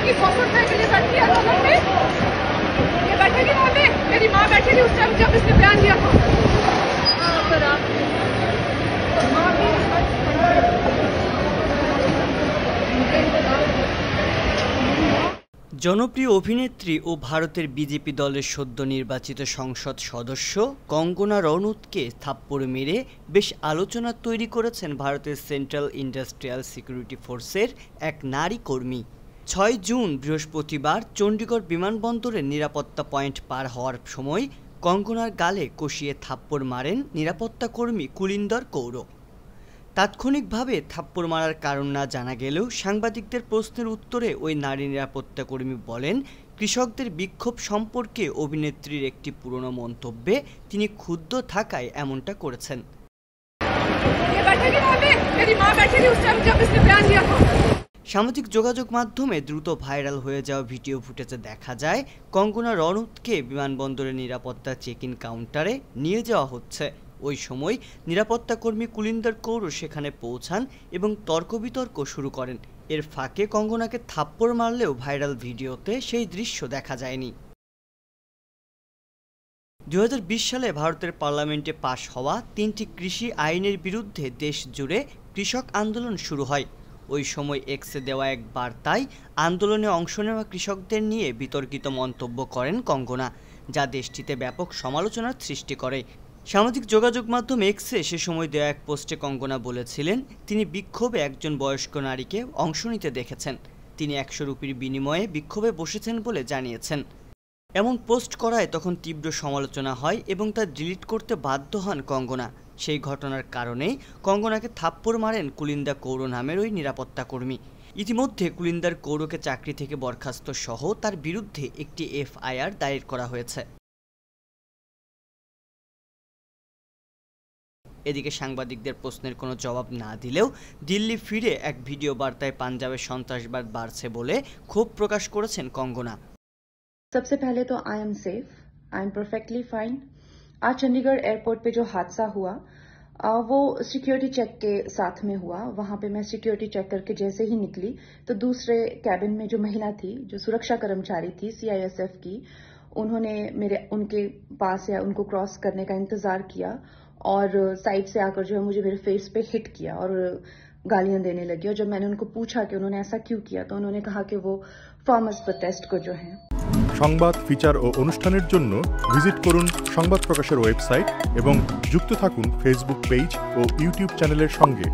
कि सपोर्ट के लिए बैठी है अदालत में, ये बैठेगी वहाँ पे, मेरी माँ बैठेगी उस टाइम जब इसने बयान दिया था। জনপ্রিয় অভিনেত্রী ও ভারতের বিজেপি দলের সদ্য নির্বাচিত সংসদ সদস্য কঙ্গনা রনৌতকে থাপ্পড় মেরে বেশ আলোচনা তৈরি করেছেন ভারতের সেন্ট্রাল ইন্ডাস্ট্রিয়াল সিকিউরিটি ফোর্সের এক নারী কর্মী। ৬ জুন বৃহস্পতিবার চণ্ডীগড় বিমানবন্দরের নিরাপত্তা পয়েন্ট পার হওয়ার সময় কঙ্গনার গালে কষিয়ে থাপ্পড় মারেন নিরাপত্তা কর্মী কুলিন্দর কৌর। তাৎক্ষণিকভাবে থাপ্পড় মারার কারণ না জানা গেলেও সাংবাদিকদের প্রশ্নের উত্তরে ওই নারী নিরাপত্তা কর্মী বলেন, কৃষকদের বিক্ষোভ সম্পর্কে অভিনেত্রীর একটি পুরনো মন্তব্যে তিনি ক্ষুব্ধ থাকায় এমনটা করেছেন। সামাজিক যোগাযোগ মাধ্যমে দ্রুত ভাইরাল হয়ে যাওয়া ভিডিও ফুটেজে দেখা যায় কঙ্গনা রনৌতকে বিমানবন্দরের নিরাপত্তা চেক ইন কাউন্টারে নিয়ে যাওয়া হচ্ছে। ওই সময় নিরাপত্তা কর্মী কুলিন্দর কৌর সেখানে পৌঁছান এবং তর্ক বিতর্ক শুরু করেন। এর ফাঁকে কঙ্গনাকে থাপ্পড় মারলেও ভাইরাল ভিডিওতে সেই দৃশ্য দেখা যায়নি। ২০২০ সালে ভারতের পার্লামেন্টে পাশ হওয়া ৩টি কৃষি আইনের বিরুদ্ধে দেশ জুড়ে কৃষক আন্দোলন শুরু হয়। ওই সময় এক্সে দেওয়া এক বার্তায় আন্দোলনে অংশ নেওয়া কৃষকদের নিয়ে বিতর্কিত মন্তব্য করেন কঙ্গনা, যা দেশটিতে ব্যাপক সমালোচনার সৃষ্টি করে। সামাজিক যোগাযোগ মাধ্যম এক্সে সে সময় দেওয়া এক পোস্টে কঙ্গনা বলেছিলেন তিনি বিক্ষোভে একজন বয়স্ক নারীকে অংশ নিতে দেখেছেন। তিনি ১০০ রুপির বিনিময়ে বিক্ষোভে বসেছেন বলে জানিয়েছেন। এমন পোস্ট করায় তখন তীব্র সমালোচনা হয় এবং তা ডিলিট করতে বাধ্য হন কঙ্গনা। সেই ঘটনার কারণেই কঙ্গনাকে থাপ্পড় মারেন কুলিন্দা কৌর নামের ওই নিরাপত্তা কর্মী। ইতিমধ্যে কুলিন্দার কৌরকে চাকরি থেকে বরখাস্ত সহ তার বিরুদ্ধে একটি এফআইআর দায়ের করা হয়েছে। এদিকে সাংবাদিকদের প্রশ্নের কোনো জবাব না দিলেও দিল্লি ফিরে এক ভিডিও বার্তায় পাঞ্জাবের সন্ত্রাসবাদ বাড়ছে বলে ক্ষোভ প্রকাশ করেছেন কঙ্গনা। सबसे पहले तो I am safe, I am perfectly fine. आज चंडीगढ़ एयरपोर्ट पे जो हादसा हुआ वो सिक्योरिटी चेक के साथ में हुआ। वहां पे मैं सिक्योरिटी चेक करके जैसे ही निकली तो दूसरे कैबिन में जो महिला थी, जो सुरक्षा कर्मचारी थी सीआईएसएफ की, उन्होंने उनके पास या उनको क्रॉस करने का इंतजार किया और साइड से आकर जो है मुझे मेरे फेस पे हिट किया और गालियां देने लगी। और जब मैंने उनको पूछा कि उन्होंने ऐसा क्यों किया तो उन्होंने कहा कि वो फार्मर्स प्रोटेस्ट को जो है। সংবাদ, ফিচার ও অনুষ্ঠানের জন্য ভিজিট করুন সংবাদ প্রকাশের ওয়েবসাইট এবং যুক্ত থাকুন ফেসবুক পেজ ও ইউটিউব চ্যানেলের সঙ্গে।